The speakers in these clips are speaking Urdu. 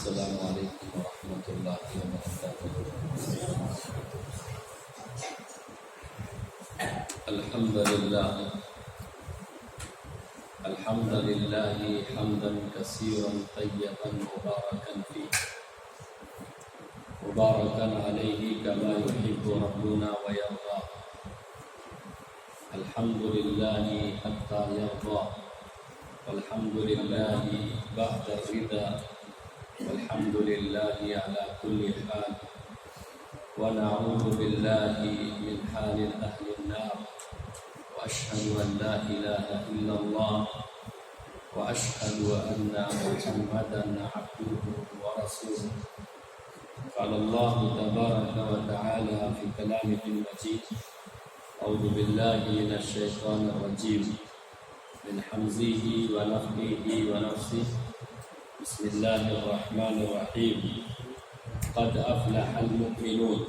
السلام علیکم ورحمۃ اللہ وبرکاتہ۔ الحمد للہ حمدا کثیرا طیبا مبارکا فیہ مبارکا علیہ کما یحب ربنا ویرضى۔ الحمد للہ حتی یرضى، والحمد للہ بعد الرضا، والحمد للہ علی کل حال، ونعوذ باللہ من حال اہل النار، واشہد ان لا الہ الا اللہ، واشہد ان محمدا عبدہ ورسولہ۔ قال اللہ تبارک وتعالی فی کلامہ المجید: اعوذ باللہ من الشیطان الرجیم، من حمزہ ونفخہ ونفثہ۔ بسم اللہ الرحمن الرحیم۔ قد افلح المؤمنون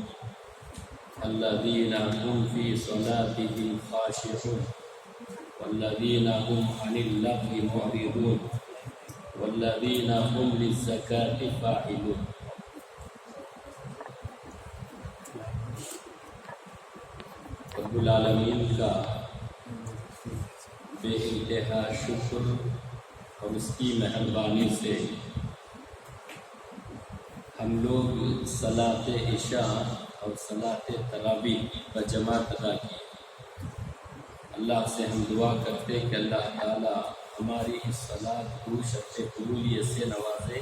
الذین هم فی صلاتهم خاشعون والذین هم عن اللغو معرضون والذین هم للزکاة فاعلون۔ رب العالمین کا بے انتہا شکر اور اس کی مہربانی سے ہم لوگ صلاۃ عشاء اور صلاۃ تراویح بجماعت ادا کی۔ اللہ سے ہم دعا کرتے کہ اللہ تعالی ہماری اس صلاۃ کو شرط قبولیت سے نوازے،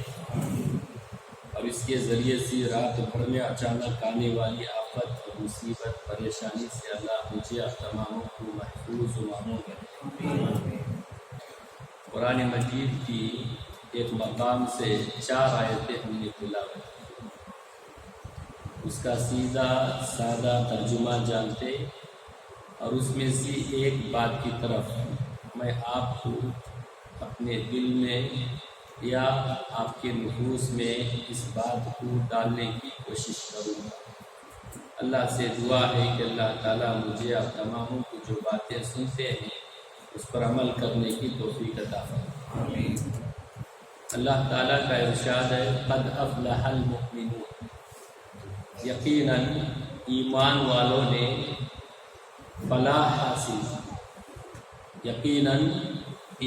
اور اس کے ذریعے سے رات بھر میں اچانک آنے والی آفت اور مصیبت پریشانی سے اللہ مجھے اور تماموں کو محفوظ و معمون رکھے۔ قرآن مجید کی ایک مقام سے 4 آیتیں ہم نے تلاوت کی، اس کا سیدھا سادہ ترجمہ جانتے، اور اس میں سے ایک بات کی طرف میں آپ کو اپنے دل میں یا آپ کے نفوس میں اس بات کو ڈالنے کی کوشش کروں گا۔ اللہ سے دعا ہے کہ اللہ تعالیٰ مجھے اور تماموں کو جو باتیں سنتے ہیں اس پر عمل کرنے کی توفیق عطا فرمائے۔ اللہ تعالیٰ کا ارشاد ہے: قد افلح المؤمنون، یقیناً ایمان والوں نے فلاح حاصل، یقیناً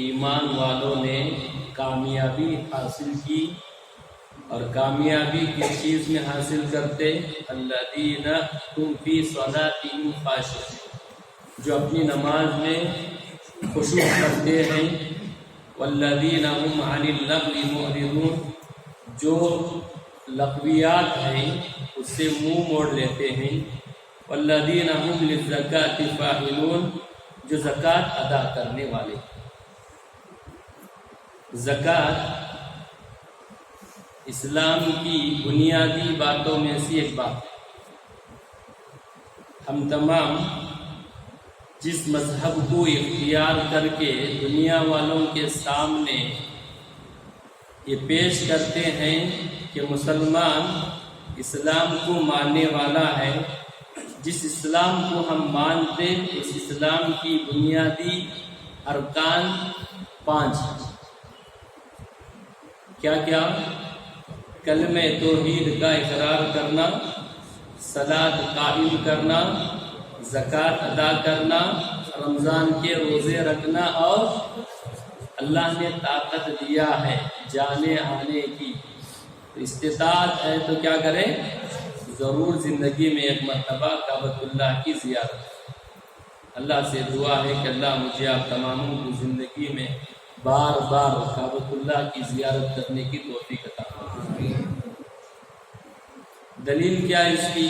ایمان والوں نے کامیابی حاصل کی، اور کامیابی کس چیز میں حاصل کرتے؟ الذین هم فی صلاتهم خاشعون، جو اپنی نماز میں خشوع کرتے ہیں، والذین هم عن اللغو معرضون، جو لغویات ہیں اس سے منہ موڑ لیتے ہیں، والذین هم للزکاة فاعلون، جو زکوٰۃ ادا کرنے والے۔ زکوٰۃ اسلام کی بنیادی باتوں میں سے ایک بات ہے۔ ہم تمام جس مذہب کو اختیار کر کے دنیا والوں کے سامنے یہ پیش کرتے ہیں کہ مسلمان اسلام کو ماننے والا ہے، جس اسلام کو ہم مانتے اس اسلام کی بنیادی ارکان 5 ہیں۔ کیا کیا؟ کلمہ توحید کا اقرار کرنا، صلاۃ قائم کرنا، زکوٰۃ ادا کرنا، رمضان کے روزے رکھنا، اور اللہ نے طاقت دیا ہے جانے آنے کی، استطاعت ہے تو کیا کریں؟ ضرور زندگی میں ایک مرتبہ کعبۃ اللہ کی زیارت۔ اللہ سے دعا ہے کہ اللہ مجھے آپ تماموں کو زندگی میں بار بار کعبۃ اللہ کی زیارت کرنے کی توفیق عطا فرمائے۔ دلیل کیا اس کی؟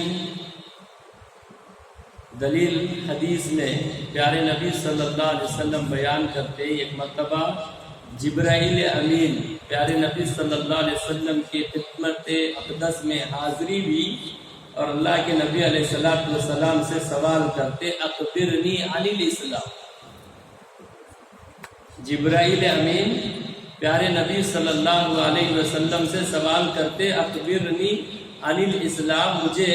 دلیل حدیث میں پیارے نبی صلی اللہ علیہ وسلم بیان کرتے، ایک مرتبہ جبرائیل امین پیارے نبی صلی اللہ علیہ وسلم کی خدمت اقدس میں حاضری بھی، اور اللہ کے نبی علیہ السلام سے سوال کرتے: اخبرنی عن الاسلام۔ جبرائیل امین پیارے نبی صلی اللہ علیہ وسلم سے سوال کرتے: اخبرنی عن الاسلام، مجھے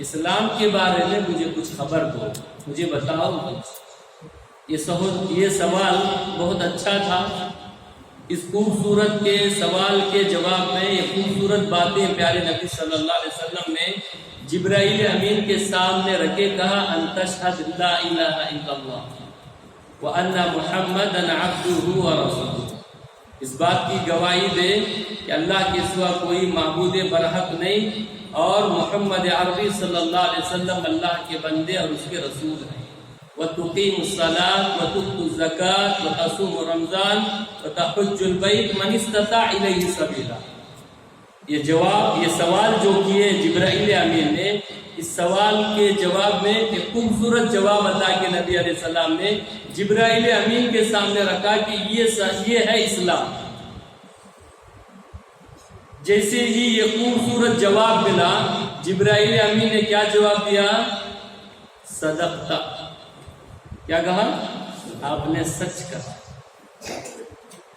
اسلام کے بارے میں مجھے کچھ خبر دو، مجھے بتاؤ کچھ۔ یہ سوال بہت اچھا تھا، اس خوبصورت کے سوال کے جواب میں یہ خوبصورت باتیں پیارے نبی صلی اللہ علیہ وسلم نے جبرائیل امین کے سامنے رکھے، کہا ان تشہد لا الہ الا اللہ وان محمدا عبدہ ورسولہ، اس بات کی گواہی دے کہ اللہ کے سوا کوئی معبود برحق نہیں اور محمد عربی صلی اللہ علیہ وسلم اللہ کے بندے اور اس کے رسول ہیں، وتقیم الصلاۃ وتؤت الزکاۃ وتصوم رمضان وتحج البیت من استطاع الیہ سبیلا۔ یہ سوال جو کیے جبرائیل امین نے، اس سوال کے جواب میں ایک خوبصورت جواب عطا کہ نبی علیہ السلام نے جبرائیل امین کے سامنے رکھا کہ یہ ہے اسلام۔ جیسے ہی یہ خوبصورت جواب ملا، جبرائیل امین نے کیا جواب دیا؟ صدقتا، کیا کہا؟ آپ نے سچ کہا۔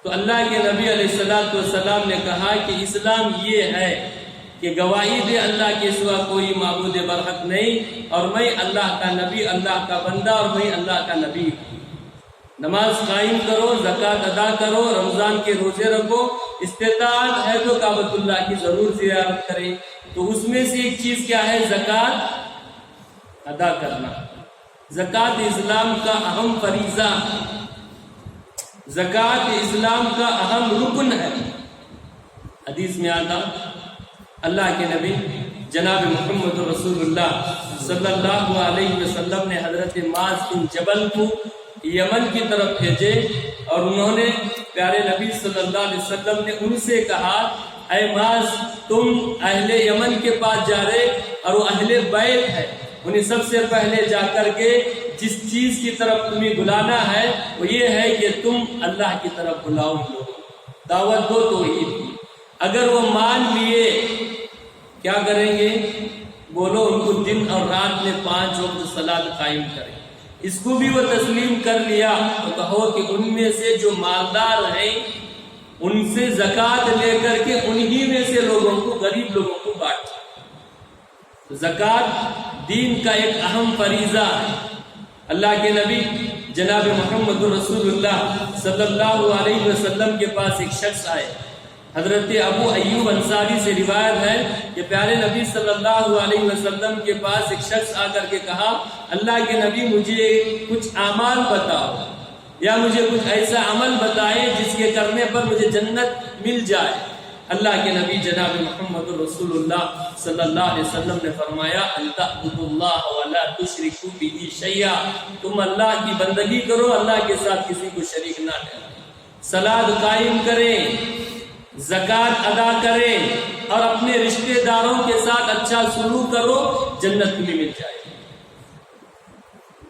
تو اللہ کے نبی علیہ السلام نے کہا کہ اسلام یہ ہے کہ گواہی دے اللہ کے سوا کوئی معبود برحق نہیں اور میں اللہ کا نبی، اللہ کا بندہ اور میں اللہ کا نبی ہوں۔ نماز قائم کرو، زکوٰۃ ادا کرو، رمضان کے روزے رکھو، استطاعت ہے تو کعبۃ اللہ کی ضرور زیارت کریں۔ تو اس میں سے ایک چیز کیا ہے؟ زکوٰۃ ادا کرنا۔ زکوٰۃ اسلام کا اہم فریضہ، زکوٰۃ اسلام کا اہم رکن ہے۔ حدیث میں آتا اللہ کے نبی جناب محمد رسول اللہ صلی اللہ علیہ وسلم نے حضرت معاذ بن جبل کو یمن کی طرف بھیجے اور انہوں نے پیارے نبی صلی اللہ علیہ وسلم نے ان سے کہا، اے معاذ تم اہل یمن کے پاس جا رہے اور وہ اہل بیت ہے، انہیں سب سے پہلے جا کر کے جس چیز کی طرف تمہیں بلانا ہے وہ یہ ہے کہ تم اللہ کی طرف بلاؤ، دعوت دو توحید کی۔ اگر وہ مان لیے کیا کریں گے؟ بولو ان کو دن اور رات میں 5 وقت صلاۃ قائم کریں۔ اس کو بھی وہ تسلیم کر لیا تو کہو کہ ان میں سے جو مالدار ہیں ان سے زکوٰۃ لے کر کے انہی میں سے لوگوں کو، غریب لوگوں کو بانٹ۔ زکوٰۃ دین کا ایک اہم فریضہ ہے۔ اللہ کے نبی جناب محمد رسول اللہ صلی اللہ علیہ وسلم کے پاس ایک شخص آئے۔ حضرت ابو ایوب انصاری سے روایت ہے کہ پیارے نبی صلی اللہ علیہ وسلم کے پاس ایک شخص آ کر کے کہا، اللہ کے نبی مجھے کچھ اعمال بتاؤ یا مجھے کچھ ایسا عمل بتائیں جس کے کرنے پر مجھے جنت مل جائے۔ اللہ کے نبی جناب محمد رسول اللہ صلی اللہ علیہ وسلم نے فرمایا، ان تعبدوا اللہ ولا تشرکوا بہ شیئا، تم اللہ کی بندگی کرو، اللہ کے ساتھ کسی کو شریک نہ ٹھہراؤ، صلاۃ قائم کریں، زکوٰۃ ادا کریں اور اپنے رشتہ داروں کے ساتھ اچھا سلوک کرو، جنت تمہیں مل جائے۔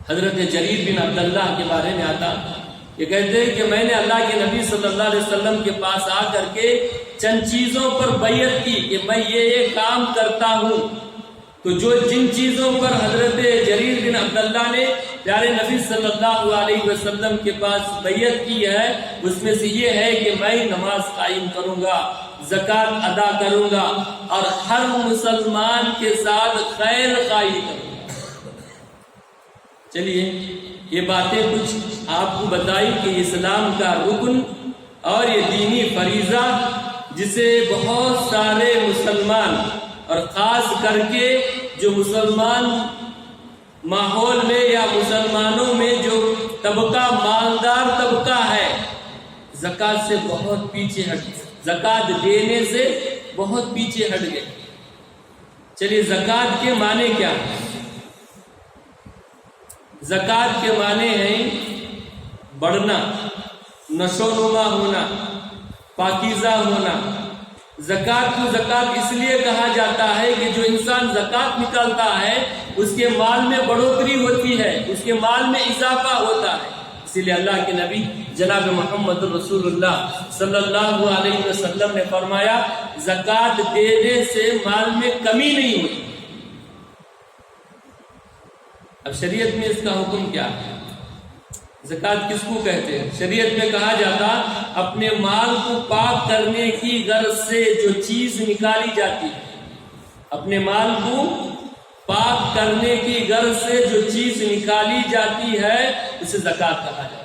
حضرت جریر بن عبداللہ کے بارے میں آتا، یہ کہتے ہیں کہ میں نے اللہ کے نبی صلی اللہ علیہ وسلم کے پاس آ کر کے چند چیزوں پر بیعت کی کہ میں یہ کام کرتا ہوں۔ تو جن چیزوں پر حضرت جریر بن عبداللہ نے پیارے نبی صلی اللہ علیہ وسلم کے پاس بیعت کی ہے، اس میں سے یہ ہے کہ میں نماز قائم کروں گا، زکوٰۃ ادا کروں گا اور ہر مسلمان کے ساتھ خیر خواہی کروں گا۔ چلیے یہ باتیں کچھ آپ کو بتائی کہ اسلام کا رکن اور یہ دینی فریضہ جسے بہت سارے مسلمان اور خاص کر کے جو مسلمان ماحول میں یا مسلمانوں میں جو طبقہ مالدار طبقہ ہے، زکوٰۃ سے بہت پیچھے ہٹ گئے، زکوٰۃ دینے سے بہت پیچھے ہٹ گئے۔ چلیے زکوٰۃ کے معنی کیا ہے؟ زکوٰۃ کے معنی ہیں بڑھنا، نشو نما ہونا، پاکیزہ ہونا۔ زکوٰۃ کو زکوٰۃ اس لیے کہا جاتا ہے کہ جو انسان زکوٰۃ نکالتا ہے اس کے مال میں بڑھوتری ہوتی ہے، اس کے مال میں اضافہ ہوتا ہے۔ اسی لیے اللہ کے نبی جناب محمد رسول اللہ صلی اللہ علیہ وسلم نے فرمایا، زکوٰۃ دینے سے مال میں کمی نہیں ہوتی۔ اب شریعت میں اس کا حکم کیا ہے؟ زکوٰۃ کس کو کہتے ہیں؟ شریعت میں کہا جاتا اپنے مال کو پاک کرنے کی غرض سے جو چیز نکالی جاتی ہے، اپنے مال کو پاک کرنے کی غرض سے جو چیز نکالی جاتی ہے اسے زکوٰۃ کہا جاتا ہے۔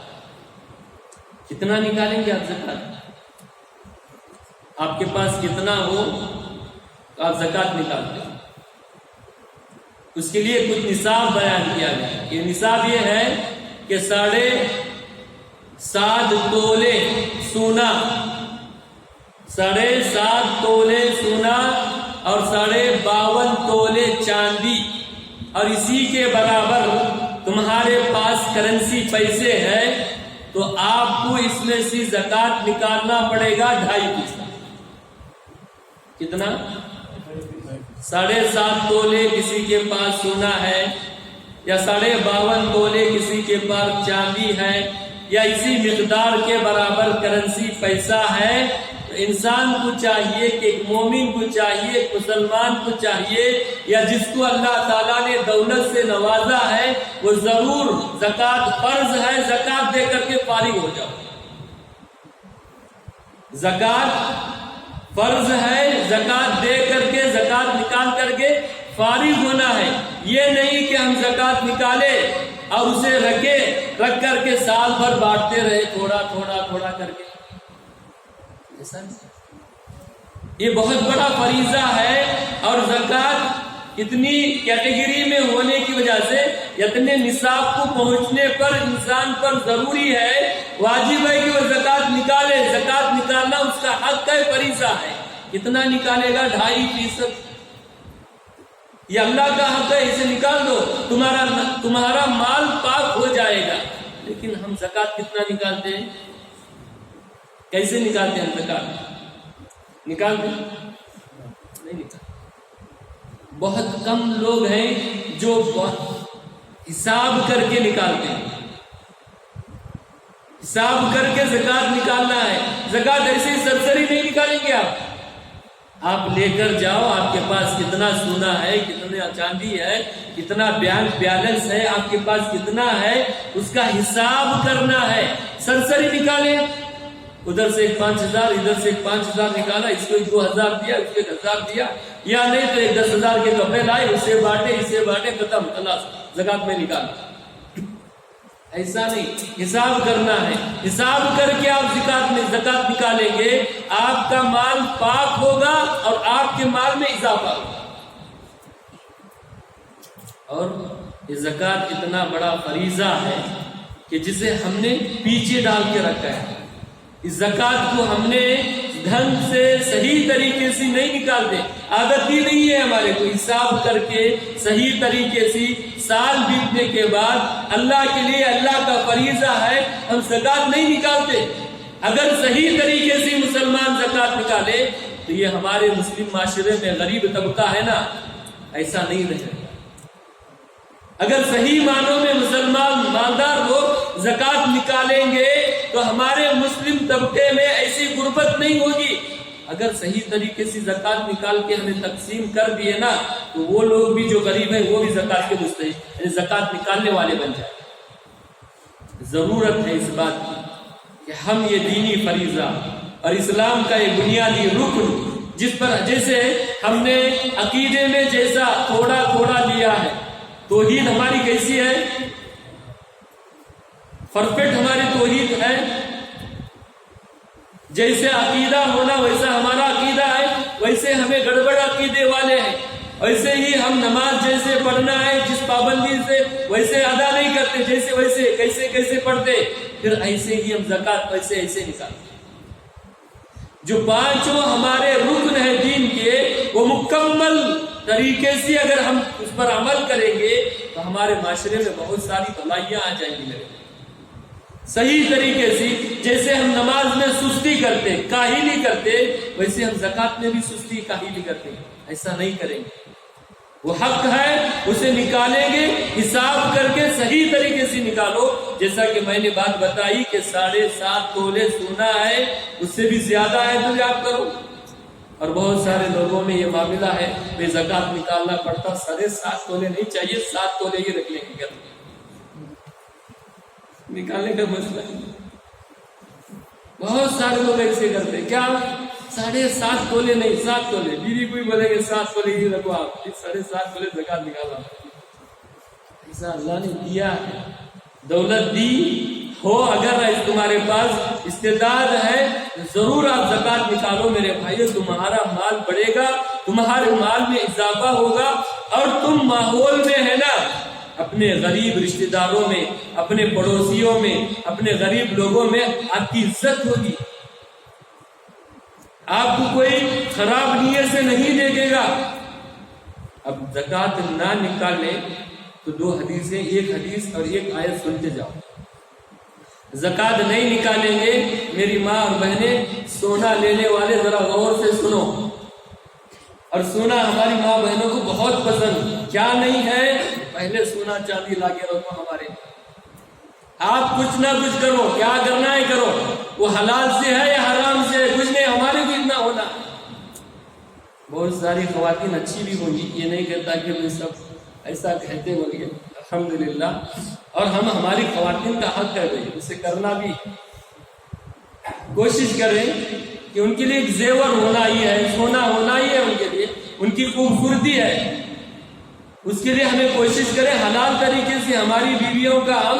کتنا نکالیں گے آپ زکوٰۃ؟ آپ کے پاس کتنا ہو تو آپ زکوٰۃ نکالتے ہیں. اس کے لیے کچھ نصاب بیان کیا گیا. یہ نصاب یہ ہے کہ 7.5 تولے سونا، 7.5 تولے سونا اور 52.5 تولے چاندی، اور اسی کے برابر تمہارے پاس کرنسی پیسے ہے تو آپ کو اس میں سے زکوٰۃ نکالنا پڑے گا 2.5%. کتنا؟ 7.5 تولے کسی کے پاس سونا ہے، یا 52.5 تولے کسی کے پاس چاندی ہے، یا اسی مقدار کے برابر کرنسی پیسہ ہے، تو انسان کو چاہیے کہ ایک مومن کو چاہیے، ایک مسلمان کو چاہیے، یا جس کو اللہ تعالیٰ نے دولت سے نوازا ہے، وہ ضرور زکوٰۃ فرض ہے، زکوٰۃ دے کر کے فارغ ہو جاؤ. زکوٰۃ فرض ہے، زکوٰۃ دے کر کے، زکوٰۃ نکال کر کے فارغ ہونا ہے. یہ نہیں کہ ہم زکوٰۃ نکالے اور اسے رکھ کر کے سال بھر بانٹتے رہے تھوڑا تھوڑا تھوڑا کر کے. یہ بہت بڑا فریضہ ہے، اور زکوٰۃ اتنی کیٹیگری میں ہونے کی وجہ سے اتنے نصاب کو پہنچنے پر انسان پر ضروری ہے، واجب ہے کہ وہ زکوٰۃ نکالے. زکوٰۃ نکالنا اس کا حق ہے، فریضہ ہے. کتنا نکالے گا؟ 2.5%. یہ اللہ کا حق ہے، اسے نکال دو، تمہارا مال پاک ہو جائے گا. لیکن ہم زکوٰۃ کتنا نکالتے ہیں؟ کیسے نکالتے ہیں زکوٰۃ؟ نکالتے نہیں نکالتے. بہت کم لوگ ہیں جو حساب کر کے نکالتے ہیں. حساب کر کے زکوٰۃ نکالنا ہے. زکوٰۃ ایسے سرسری نہیں نکالیں گے آپ لے کر جاؤ، آپ کے پاس کتنا سونا ہے، کتنا چاندی ہے، کتنا بینک بیلنس ہے، آپ کے پاس کتنا ہے، اس کا حساب کرنا ہے. سرسری نکالیں، ادھر سے 5,000 ادھر سے 5,000 نکالا، اس کو 2,000 دیا، اس کو 1,000 دیا، یا نہیں تو 10,000 کے کپڑے لائے، اسے بانٹے ختم، خلاص زکوٰۃ میں نکالا. ایسا نہیں، حساب کرنا ہے. حساب کر کے آپ زکوٰۃ نکالیں گے، آپ کا مال پاک ہوگا اور آپ کے مال میں اضافہ ہوگا. اور یہ زکوٰۃ اتنا بڑا فریضہ ہے کہ جسے ہم نے پیچھے ڈال کے رکھا ہے. اس زکوٰۃ کو ہم نے ڈھنگ سے صحیح طریقے سے نہیں نکالتے. عادت ہی نہیں ہے ہمارے کو حساب کر کے صحیح طریقے سے. سال بیتنے کے بعد اللہ کے لیے، اللہ کا فریضہ ہے، ہم زکوٰۃ نہیں نکالتے. اگر صحیح طریقے سے مسلمان زکوٰۃ نکالے تو یہ ہمارے مسلم معاشرے میں غریب طبقہ ہے نا، ایسا نہیں رہے. اگر صحیح معنوں میں مسلمان مالدار لوگ زکوٰۃ نکالیں گے تو ہمارے مسلم طبقے میں ایسی غربت نہیں ہوگی. اگر صحیح طریقے سے زکوٰۃ نکال کے ہمیں تقسیم کر دیے نا تو وہ لوگ بھی جو غریب ہیں وہ بھی زکوٰۃ کے مستحق، یعنی زکوٰۃ نکالنے والے بن جائیں. ضرورت ہے اس بات کی کہ ہم یہ دینی فریضہ اور اسلام کا یہ بنیادی رکن، جس پر جیسے ہم نے عقیدے میں جیسا تھوڑا تھوڑا لیا ہے، توحید ہماری کیسی ہے؟ پرفیکٹ ہماری توحید ہے. جیسے عقیدہ ہونا ویسا ہمارا عقیدہ ہے، ویسے ہمیں گڑبڑ عقیدے والے ہیں. ویسے ہی ہم نماز جیسے پڑھنا ہے جس پابندی سے ویسے ادا نہیں کرتے، جیسے ویسے کیسے پڑھتے، پھر ایسے ہی ہم زکوٰۃ ایسے نکالتے. جو 5 ہمارے رکن ہیں دین کے، وہ مکمل طریقے سے اگر ہم اس پر عمل کریں گے تو ہمارے معاشرے میں بہت ساری بھلائیاں آ جائیں گی. صحیح طریقے سے جیسے ہم نماز میں سستی کرتے، کاہلی کرتے، ویسے ہم زکوٰۃ میں بھی سستی کاہلی کرتے. ایسا نہیں کریں گے. وہ حق ہے، اسے نکالیں گے، حساب کر کے صحیح طریقے سے نکالو. جیسا کہ میں نے بات بتائی کہ 7.5 تولے سونا ہے، اس سے بھی زیادہ ہے تو آپ کرو. اور بہت سارے لوگوں میں یہ معاملہ ہے، بے زکوٰۃ نکالنا پڑتا. 7.5 تولے نہیں چاہیے، 7 تولے ہی رکھ لیں گے. نکالنے کا مسئلہ ہے. بہت سارے لوگ ایسے کرتے ہیں. کیا 7.5 تولے نہیں، 7 تولے. بیوی کوئی بولے گے 7 تولے ہی رکھو، آپ 7.5 تولے زکوٰۃ نکالا. ایسا اللہ نے دیا ہے، دولت دی ہو، اگر تمہارے پاس استعداد ہے ضرور آپ زکات نکالو میرے بھائیو، تمہارا مال بڑھے گا، تمہارے مال میں اضافہ ہوگا، اور تم ماحول میں ہے نا اپنے غریب رشتہ داروں میں، اپنے پڑوسیوں میں، اپنے غریب لوگوں میں آپ کی عزت ہوگی، آپ کو کوئی خراب نیت سے نہیں دیکھے گا۔ اب زکات نہ نکالیں تو دو حدیثیں، ایک حدیث اور ایک آیت سنتے جاؤ۔ زکات نہیں نکالیں گے میری ماں اور بہنیں، سونا لینے والے ذرا غور سے سنو، اور سونا ہماری ماں بہنوں کو بہت پسند، کیا نہیں ہے؟ پہلے سونا چاندی لا کے رکھو ہمارے، آپ کچھ نہ کچھ کرو، کیا کرنا ہے کرو، وہ حلال سے ہے یا حرام سے ہے، کچھ نہیں، ہمارے بھی اتنا ہونا۔ بہت ساری خواتین اچھی بھی ہوں گی، یہ نہیں کہتا کہ وہ سب ایسا کہتے ہوں گے، الحمدللہ، اور ہماری خواتین کا حق ہے بھائی اسے کرنا بھی، کوشش کریں کہ ان کے لیے ایک زیور ہونا ہی ہے، سونا ہونا ہی ہے ان کے لیے، ان کی خوبصورتی ہے، اس کے لیے ہمیں کوشش کریں حلال طریقے سے ہماری بیویوں کا ہم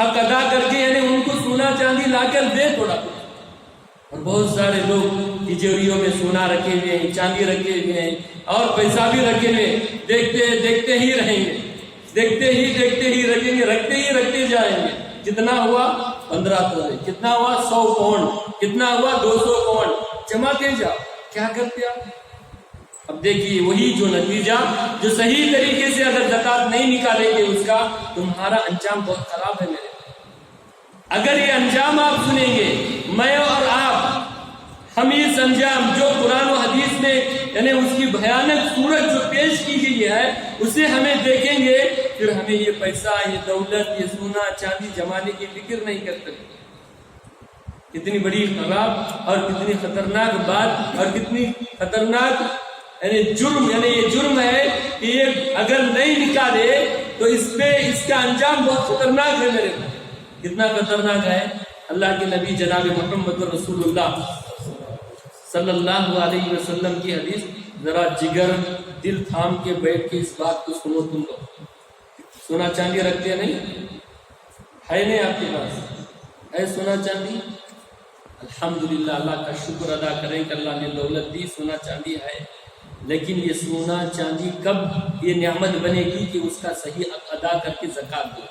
حق ادا کر کے، یعنی ان کو سونا چاندی لا کر دے تھوڑا کچھ۔ اور بہت سارے لوگ تجوریوں میں سونا رکھے ہوئے ہیں، چاندی رکھے ہوئے ہیں، اور پیسہ بھی رکھے ہوئے، دیکھتے ہی رہیں گے، دیکھتے ہی رکھیں گے، رکھتے جائیں گے، کتنا ہوا 15 تولے، کتنا ہوا 100 پاؤنڈ، کتنا ہوا 200 پاؤنڈ، جماتے جاؤ، کیا کرتے آپ؟ اب دیکھیے وہی جو نتیجہ جو صحیح طریقے سے اگر زکات نہیں نکالیں گے اس کا تمہارا انجام بہت خراب ہے میرے۔ اگر یہ انجام آپ سنیں گے، میں اور آپ، ہم اس انجام جو قرآن و حدیث میں یعنی اس کی بھیانک صورت جو پیش کی گئی ہے اسے ہمیں دیکھیں گے، پھر ہمیں یہ پیسہ، یہ دولت، یہ سونا چاندی جمانے کی فکر نہیں کرتے۔ کتنی بڑی خراب اور کتنی خطرناک بات اور کتنی خطرناک یعنی یہ جرم ہے کہ یہ اگر نہیں نکالے تو اس کا انجام بہت خطرناک ہے میرے بھائی۔ کتنا خطرناک ہے؟ اللہ کے نبی جناب محمد رسول اللہ صلی اللہ علیہ وسلم کی حدیث، ذرا جگر دل تھام کے بیٹھ کے اس بات کو سنو تم لوگ۔ سونا چاندی رکھتے نہیں ہے؟ نہیں آپ کے پاس ہے سونا چاندی؟ الحمدللہ، اللہ کا شکر ادا کریں کہ اللہ نے دولت دی، سونا چاندی ہے، لیکن یہ سونا چاندی کب یہ نعمت بنے گی کہ اس کا صحیح حق ادا کر کے زکات دو۔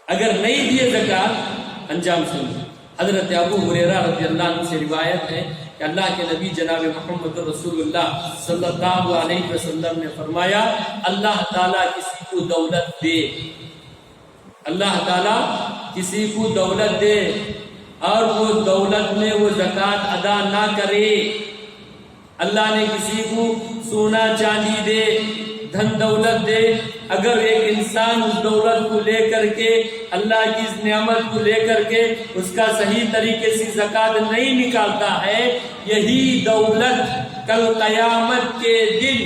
اگر نہیں دیے زکات، انجام سنیے۔ حضرت ابو ہریرہ رضی اللہ عنہ سے روایت ہے کہ اللہ کے نبی جناب محمد رسول اللہ صلی اللہ علیہ وسلم نے فرمایا، اللہ تعالیٰ کسی کو دولت دے، اللہ تعالیٰ کسی کو دولت دے اور وہ دولت میں وہ زکات ادا نہ کرے، اللہ نے کسی کو سونا چاندی دے، دھن دولت دے، اگر ایک انسان اس دولت کو لے کر کے، اللہ کی اس نعمت کو لے کر کے اس کا صحیح طریقے سے زکات نہیں نکالتا ہے، یہی دولت کل قیامت کے دن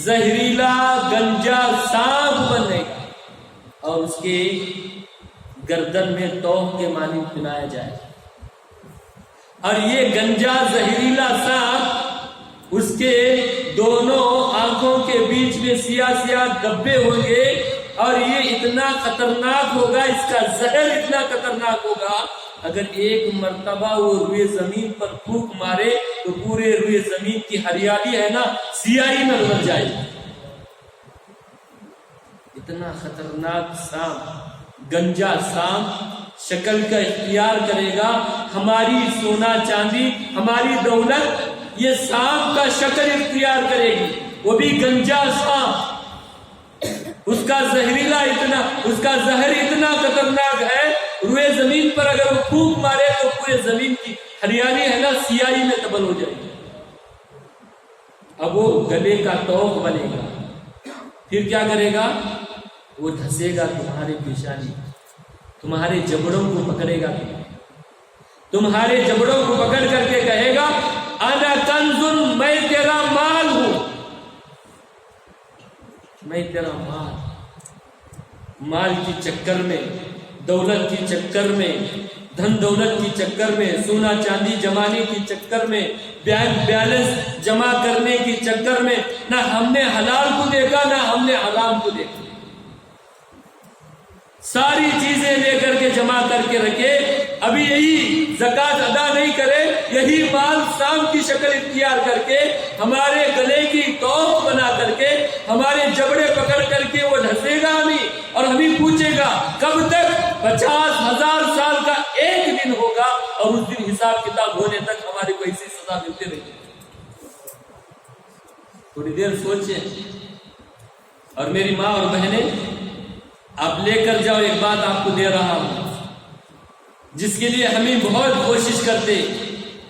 زہریلا گنجا سانپ بنے گا اور اس کے گردن میں توق کے مانند پہنایا جائے گا، اور یہ گنجا زہریلا سانپ اس کے دونوں آنکھوں کے بیچ میں سیاہ سیاہ دھبے ہوں گے، اور یہ اتنا خطرناک ہوگا، اس کا زہر اتنا خطرناک ہوگا، اگر ایک مرتبہ وہ روئے زمین پر پھونک مارے تو پورے روئے زمین کی ہریالی ہے نا سیاہی میں بدل جائے گی۔ اتنا خطرناک سانپ، گنجا سانپ شکل کا اختیار کرے گا، ہماری سونا چاندی، ہماری دولت یہ سانپ کا شکل اختیار کرے گی، وہ بھی گنجا سانپ، اس کا زہر اتنا خطرناک ہے، روئے زمین پر اگر وہ پھونک مارے تو پورے زمین کی ہریالی ہے نا سیاہی میں تبدیل ہو جائے گی۔ اب وہ گلے کا توق بنے گا، پھر کیا کرے گا؟ وہ دھسے گا تمہارے پیشانی، تمہارے جبڑوں کو پکڑے گا، تمہارے جبڑوں کو پکڑ کر کے کہے گا انا کنز، میں تیرا مال ہوں، میں تیرا مال کی چکر میں، دولت کی چکر میں، دھن دولت کی چکر میں، سونا چاندی جمانے کی چکر میں، بینک بیلنس جمع کرنے کی چکر میں نہ ہم نے حلال کو دیکھا نہ ہم نے حرام کو دیکھا، ساری چیزیں لے کر کے جمع کر کے رکھے، ابھی یہی زکات ادا نہیں کرے، یہی مال سام کی شکل اختیار کر کے ہمارے گلے کی توق بنا کر کے ہمارے جبڑے پکڑ کر کے وہ ڈھسے گا ہمیں اور ہمیں پوچھے گا کب تک؟ 50,000 سال کا ایک دن ہوگا اور اس دن حساب کتاب ہونے تک ہمارے کو ایسی سزا ملتے رہے گی۔ تھوڑی دیر سوچیں۔ اور میری ماں اور بہنیں، آپ لے کر جاؤ، ایک بات آپ کو دے رہا ہوں جس کے لیے ہمیں بہت کوشش کرتے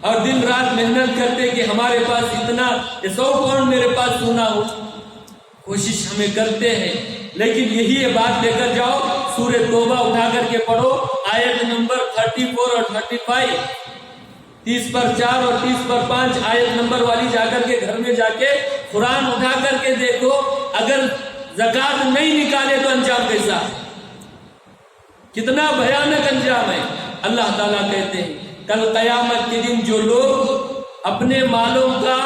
اور دن رات محنت کرتے کہ ہمارے پاس اتنا 100 پاؤنڈ میرے پاس سونا ہو، کوشش ہمیں کرتے ہیں، لیکن یہی یہ بات لے کر جاؤ، سورہ توبہ اٹھا کر کے پڑھو، آیت نمبر 34 اور 35، 30 پر 4 اور 30 پر 5 آیت نمبر والی جا کر کے گھر میں جا کے قرآن اٹھا کر کے دیکھو، اگر زکات نہیں نکالے تو انجام کیسا ہے؟ کتنا بھیانک انجام ہے۔ اللہ تعالیٰ کہتے ہیں کل قیامت کے دن جو لوگ اپنے مالوں کا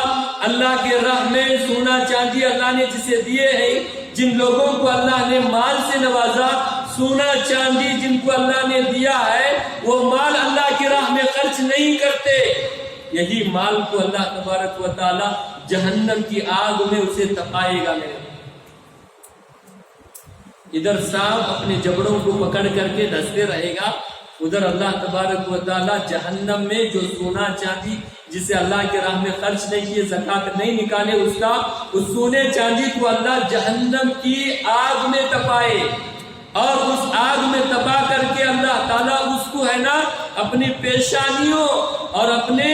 اللہ کے راہ میں سونا چاندی اللہ نے جسے دیے ہیں، جن لوگوں کو اللہ نے مال سے نوازا، سونا چاندی جن کو اللہ نے دیا ہے، وہ مال اللہ کی راہ میں خرچ نہیں کرتے، یہی مال کو اللہ تبارک و تعالی جہنم کی آگ میں اسے تپائے گا۔ ادھر سانپ اپنے جبڑوں کو پکڑ کر کے ڈستے رہے گا، ادھر اللہ تبارک و تعالی جہنم میں جو سونا چاندی جسے اللہ کے راہ میں خرچ نہیں کیے، زکات نہیں نکالے، اس سونے چاندی کو اللہ جہنم کی آگ میں تپائے، اور اس آگ میں تپا کر کے اللہ تعالیٰ اس کو ہے نا اپنی پیشانیوں اور اپنے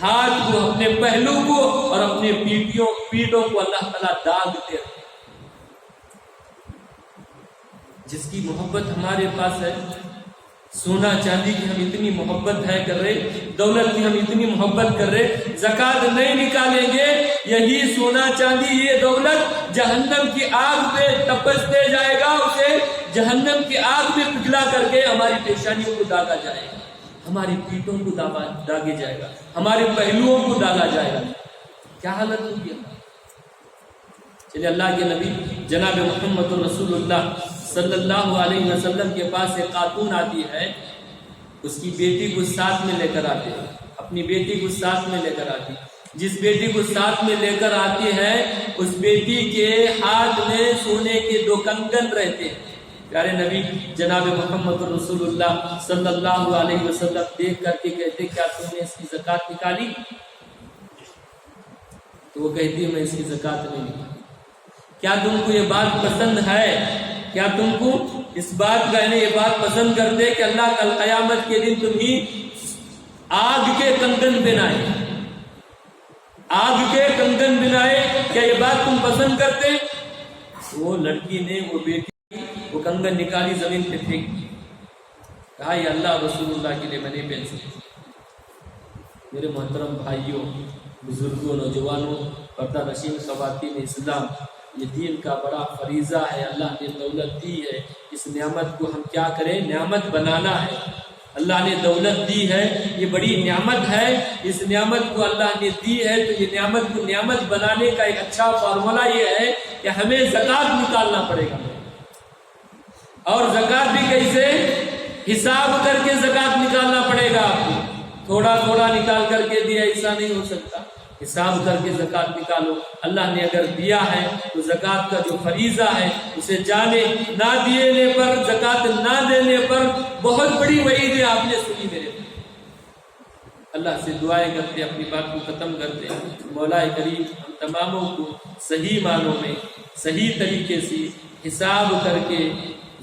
ہاتھ کو، اپنے پہلو کو اور اپنے پیٹوں کو اللہ تعالیٰ داغتے ہیں۔ جس کی محبت ہمارے پاس ہے، سونا چاندی کی ہم اتنی محبت ہے کر رہے، دولت کی ہم اتنی محبت کر رہے، زکات نہیں نکالیں گے، یہی سونا چاندی یہ دولت جہنم کی آگ پہ تپستے جائے گا، اسے جہنم کی آگ میں پگھلا کر کے ہماری پیشانیوں کو داغا جائے گا، ہماری پیٹوں کو داغے جائے گا، ہمارے پہلوؤں کو داغا جائے گا۔ کیا حالت ہوگی؟ چلیے اللہ کے نبی جناب محمد رسول اللہ صلی اللہ علیہ وسلم کے پاس ایک خاتون آتی ہے، اس کی بیٹی کو ساتھ میں لے کر آتے ہیں، اپنی بیٹی کو ساتھ میں لے کر آتی، جس بیٹی کو ساتھ میں لے کر آتی ہے اس بیٹی کے ہاتھ میں سونے کے 2 کنگن رہتے ہیں۔ پیارے نبی جناب محمد رسول اللہ صلی اللہ علیہ وسلم دیکھ کر کے کہتے کیا تم نے اس کی زکات نکالی؟ تو وہ کہتی ہے میں اس کی زکات نہیں نکالی۔ کیا تم کو یہ بات پسند ہے؟ کیا تم کو اس بات کا یہ بات پسند کرتے کہ اللہ کل قیامت کے دن تمہیں آگ کے کنگن بنائے، آگ کے کنگن بنائے؟ کیا یہ بات تم پسند کرتے؟ وہ لڑکی نے، وہ بیٹی وہ کنگن نکالی، زمین پہ پھینک دی، کہا یہ اللہ رسول اللہ کے لیے میں نہیں پہن سکتی۔ میرے محترم بھائیوں، بزرگوں، نوجوانوں، پردہ نشین خواتین اسلام، یہ دین کا بڑا فریضہ ہے، اللہ نے دولت دی ہے، اس نعمت کو ہم کیا کریں؟ نعمت بنانا ہے۔ اللہ نے دولت دی ہے، یہ بڑی نعمت ہے، اس نعمت کو اللہ نے دی ہے تو یہ نعمت کو نعمت بنانے کا ایک اچھا فارمولا یہ ہے کہ ہمیں زکات نکالنا پڑے گا، اور زکات بھی کیسے؟ حساب کر کے زکات نکالنا پڑے گا آپ کو، تھوڑا تھوڑا نکال کر کے دیا ایسا نہیں ہو سکتا، حساب کر کے زکات نکالو۔ اللہ نے اگر دیا ہے تو زکات کا جو فریضہ ہے اسے جانے، نہ دینے پر، زکات نہ دینے پر بہت بڑی وعید ہے، آپ نے سنی میرے۔ اللہ سے دعائیں کرتے، اپنی بات کو ختم کرتے، مولا کریم ہم تماموں کو صحیح معنوں میں صحیح طریقے سے حساب کر کے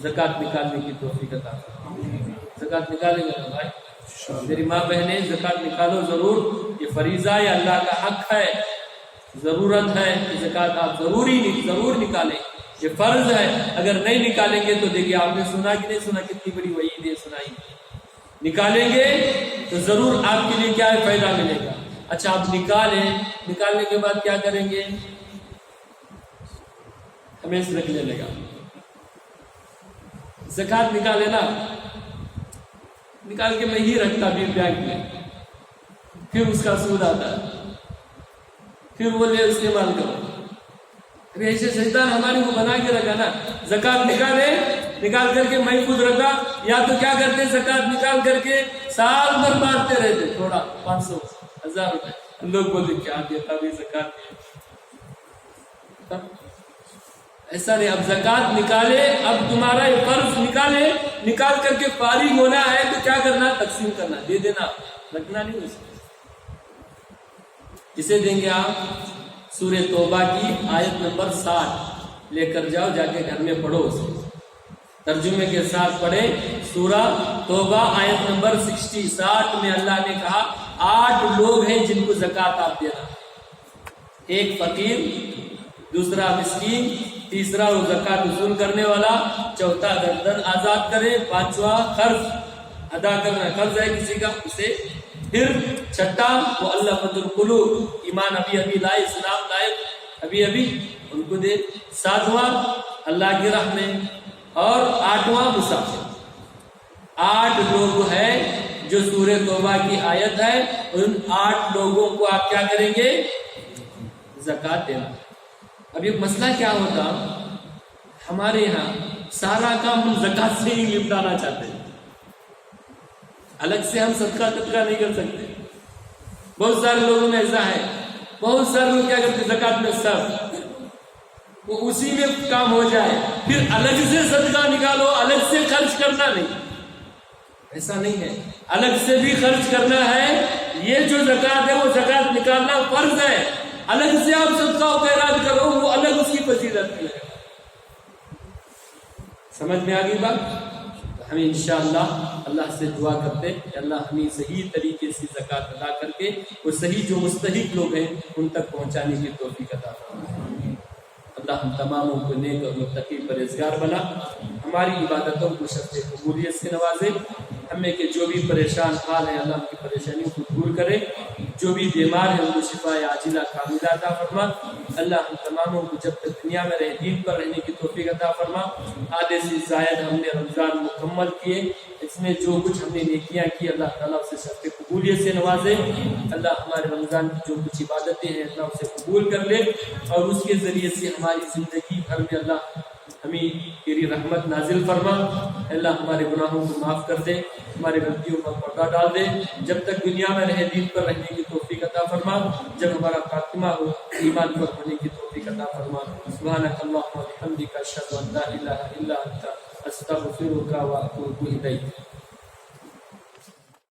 زکات نکالنے کی توفیق عطا فرمائے۔ زکات نکالے گا بھائی، میری ماں بہنیں زکات نکالو ضرور، یہ فریضہ ہے، اللہ کا حق ہے، ضرورت ہے کہ زکات آپ ضرور نکالیں، یہ فرض ہے۔ اگر نہیں نکالیں گے تو دیکھیے آپ نے سنا کہ نہیں سنا، کتنی بڑی وعید ہے سنائی۔ نکالیں گے تو ضرور آپ کے لیے کیا فائدہ ملے گا۔ اچھا آپ نکالنے کے بعد کیا کریں گے؟ ہمیں رکھ لے گا، زکات نکالے نا، نکال کے میں ہی رکھتا بھی بینک میں، پھر اس کا سود آتا ہے، پھر وہ لے استعمال کرو۔ ایسے شیطان ہمارے کو بنا کے رکھا نا، زکات نکالے نکال کر کے محفوظ رکھا، یا تو کیا کرتے زکات نکال کر کے سال بھر بانٹتے رہتے، تھوڑا 500 1000 روپے، لوگ بولتے کیا دیتا بھی زکات دیا۔ ایسا نہیں، اب زکات نکالے، اب تمہارا یہ فرض نکالے، نکال کر کے فارغ ہونا ہے تو کیا کرنا، تقسیم کرنا، دے دینا، رکھنا نہیں اسے۔ کسے دیں گے آپ؟ سورہ توبہ کی آیت نمبر 60 لے کر جاؤ، جا کے گھر میں پڑھو اسے، ترجمے کے ساتھ پڑھے۔ سورہ توبہ آیت نمبر 60 میں اللہ نے کہا 8 لوگ ہیں جن کو زکات آپ دینا، ایک فقیر، دوسرا مسکین، تیسرا وہ زکات وصول کرنے والا، چوتھا گردن آزاد کرے، پانچواں قرض ادا کرنا، قرض ہے کسی کا اسے، پھر چھٹا وہ اللہ فت القلوب، ایمان ابھی لائے، اسلام لائے ابھی ان کو دے، ساتواں اللہ کی راہ میں، اور 8واں مسافر۔ 8 لوگ ہیں جو سورہ توبہ کی آیت ہے، ان 8 لوگوں کو آپ کیا کریں گے، زکات دینا۔ اب یہ مسئلہ کیا ہوتا، ہمارے یہاں سارا کام ہم زکات سے ہی نپٹانا چاہتے ہیں، الگ سے ہم صدقہ نہیں کر سکتے۔ بہت سارے لوگوں میں ایسا ہے، بہت سارے لوگ کیا کرتے زکات میں سب وہ اسی میں کام ہو جائے، پھر الگ سے صدقہ نکالو، الگ سے خرچ کرنا نہیں، ایسا نہیں ہے، الگ سے بھی خرچ کرنا ہے۔ یہ جو زکات ہے وہ زکات نکالنا فرض ہے، الگ سے آپ صدقہ و خیرات کرو وہ الگ اس کی فضیلت ہے۔ سمجھ میں آ گئی بات؟ ہمیں انشاءاللہ اللہ سے دعا کرتے کہ اللہ ہمیں صحیح طریقے سے زکات ادا کر کے وہ صحیح جو مستحق لوگ ہیں ان تک پہنچانے کی توفیق عطا فرمائے۔ اللہ ہم تماموں کو نیک اور متقی پرہیزگار بنا، ہماری عبادتوں کو شرط قبولیت سے نوازے، ہمیں کہ جو بھی پریشان حال ہیں اللہ ان کی پریشانیوں کو دور کرے، جو بھی بیمار ہیں ان کو شفا عاجلہ کاملہ عطا فرما۔ اللہ ہم تماموں کو جب تک دنیا میں رہے دین پر رہنے کی توفیق عطا فرما۔ آدھے سے زائد ہم نے رمضان مکمل کیے، اس میں جو کچھ ہم نے نیکیاں کی اللہ تعالیٰ اسے شرط قبولیت سے نوازے۔ اللہ ہمارے رمضان کی جو کچھ عبادتیں ہیں اللہ اسے قبول کر لے، اور اس کے ذریعے سے ہماری زندگی بھر میں اللہ ہمیں تیری رحمت نازل فرما۔ اللہ ہمارے گناہوں کو معاف کر دے، ہمارے غلطیوں پر پردہ ڈال دے، جب تک دنیا میں رہے دین پر رہنے کی توفیق عطا فرما، جب ہمارا خاتمہ ہو ایمان پر ہونے کی توفیق عطا فرما۔ سبحانک اللہم و بحمدک، اشہد ان لا الہ الا انت، استغفرک و اتوب الیک۔